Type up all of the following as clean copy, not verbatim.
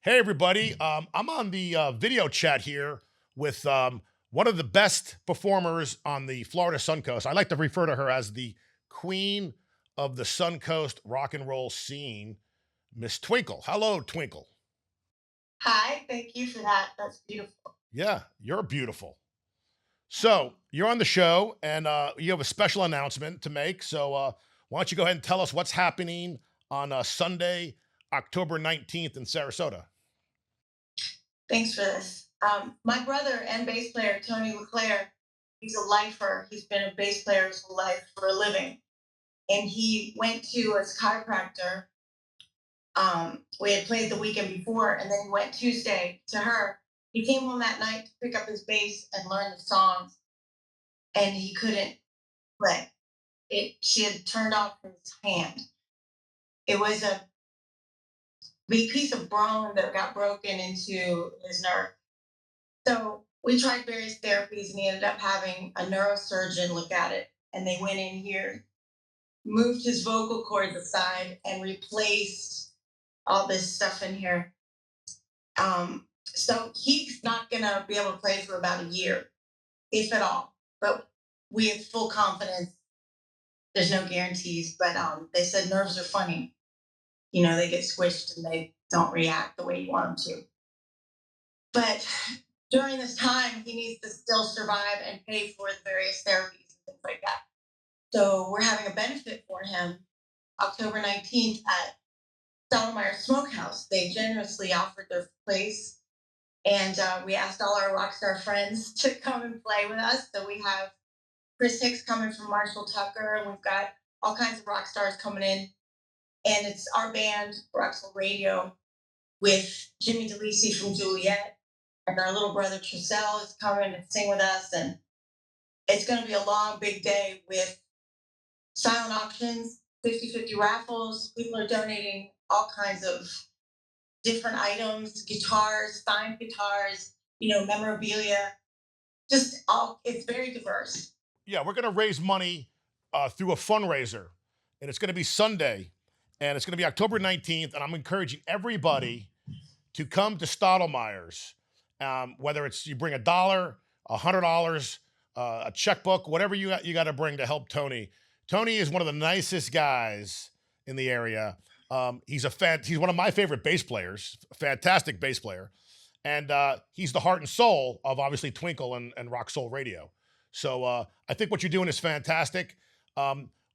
Hey, everybody. I'm on the video chat here with one of the best performers on the Florida Sun Coast. I like to refer to her as the queen of the Sun Coast rock and roll scene, Miss Twinkle. Hello, Twinkle. Hi, thank you for that. That's beautiful. Yeah, you're beautiful. So you're on the show, and you have a special announcement to make. So why don't you go ahead and tell us what's happening on Sunday, October 19th in Sarasota? Thanks for this. My brother and bass player, Tony LeClaire, he's a lifer. He's been a bass player his whole life for a living. And he went to his chiropractor. We had played the weekend before, and then he went Tuesday to her. He came home that night to pick up his bass and learn the songs, and he couldn't play. She had turned off his hand. It was a big piece of bone that got broken into his nerve. So we tried various therapies and he ended up having a neurosurgeon look at it. And they went in here, moved his vocal cords aside, and replaced all this stuff in here. So he's not going to be able to play for about a year, if at all. But we have full confidence. There's no guarantees, but they said nerves are funny. You know, they get squished and they don't react the way you want them to. But during this time, he needs to still survive and pay for the various therapies and things like that. So we're having a benefit for him October 19th at Stoudemire Smokehouse. They generously offered their place. And we asked all our rock star friends to come and play with us. So we have Chris Hicks coming from Marshall Tucker, and we've got all kinds of rock stars coming in. And it's our band, Roxel Radio, with Jimmy DeLisi from Juliet, and our little brother Trissell is coming and sing with us. And it's going to be a long, big day with silent auctions, 50-50 raffles. People are donating all kinds of different items, guitars, signed guitars, memorabilia. Just all, it's very diverse. Yeah, we're going to raise money through a fundraiser, and it's going to be Sunday, and it's going to be October 19th. And I'm encouraging everybody to come to Stottlemyre's, whether it's you bring $1, $100, a checkbook, whatever you got to bring to help Tony. Tony is one of the nicest guys in the area. He's one of my favorite bass players, fantastic bass player, and he's the heart and soul of obviously Twinkle and Rock Soul Radio. So I think what you're doing is fantastic.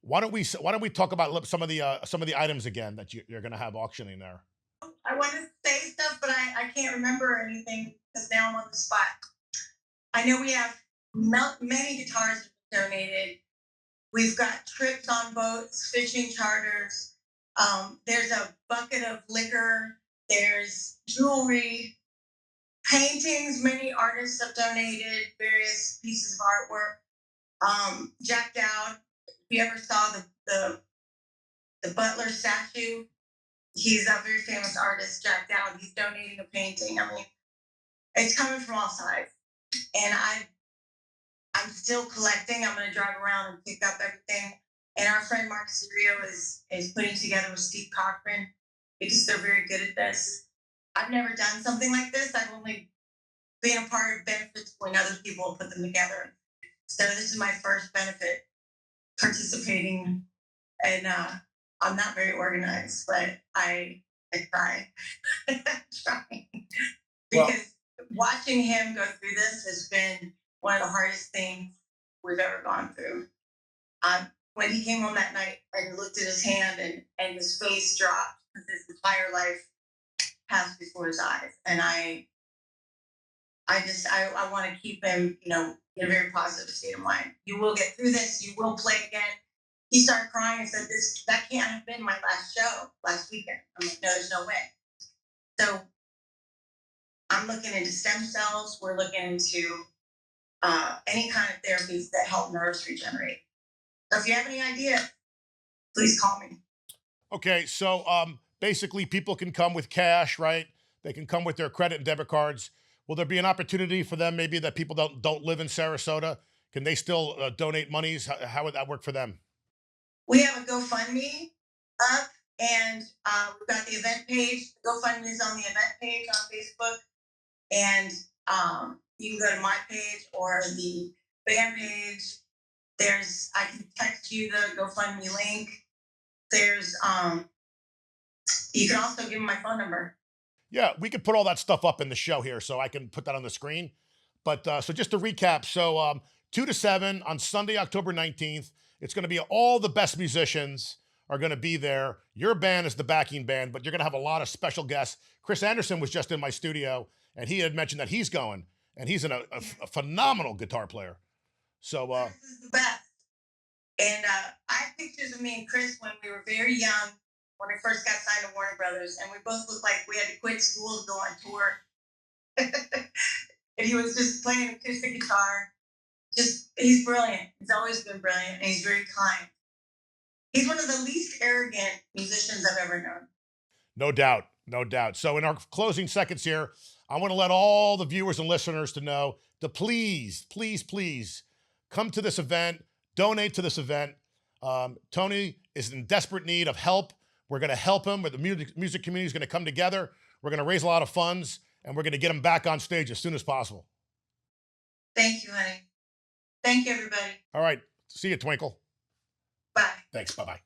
Why don't we talk about some of the items again that you're going to have auctioning there? I want to say stuff, but I can't remember anything because now I'm on the spot. I know we have many guitars donated. We've got trips on boats, fishing charters. There's a bucket of liquor. There's jewelry, paintings. Many artists have donated various pieces of artwork. Jack Dowd, if you ever saw the Butler statue, he's a very famous artist, Jack Dowd. He's donating a painting. I mean, it's coming from all sides. And I'm still collecting. I'm going to drive around and pick up everything. And our friend Mark Serio is putting together with Steve Cochran because they're very good at this. I've never done something like this. I've only been a part of benefits when other people put them together. So this is my first benefit participating, and I'm not very organized, but I try. I'm trying Well, because watching him go through this has been one of the hardest things we've ever gone through. When he came home that night and looked at his hand and his face dropped because his entire life passed before his eyes. And I want to keep him, in a very positive state of mind. You will get through this. You will play again. He started crying and said, "This that can't have been my last show last weekend." I'm like, "No, there's no way." So I'm looking into stem cells. We're looking into any kind of therapies that help nerves regenerate. So if you have any idea, please call me. okay, so basically, people can come with cash, right? They can come with their credit and debit cards. Will there be an opportunity for them, maybe that people don't live in Sarasota? Can they still donate monies? How would that work for them? We have a GoFundMe up. And we've got the event page. GoFundMe is on the event page on Facebook. And you can go to my page or the band page. I can text you the GoFundMe link. You can also give them my phone number. Yeah, we could put all that stuff up in the show here, so I can put that on the screen. But so just to recap, so 2 to 7 on Sunday, October 19th. It's going to be all the best musicians are going to be there. Your band is the backing band, but you're going to have a lot of special guests. Chris Anderson was just in my studio, and he had mentioned that he's going, and he's a phenomenal guitar player. So Chris is the best. And I have pictures of me and Chris when we were very young, when I first got signed to Warner Brothers, and we both looked like we had to quit school to go on tour. And he was just playing acoustic guitar. He's brilliant. He's always been brilliant, and he's very kind. He's one of the least arrogant musicians I've ever known. no doubt, no doubt. So in our closing seconds here, I want to let all the viewers and listeners to know to please, please, please come to this event, donate to this event. Tony is in desperate need of help. We're going to help him, but the music community is going to come together. We're going to raise a lot of funds, and we're going to get him back on stage as soon as possible. Thank you, honey. Thank you, everybody. All right. See you, Twinkle. Bye. Thanks. Bye-bye.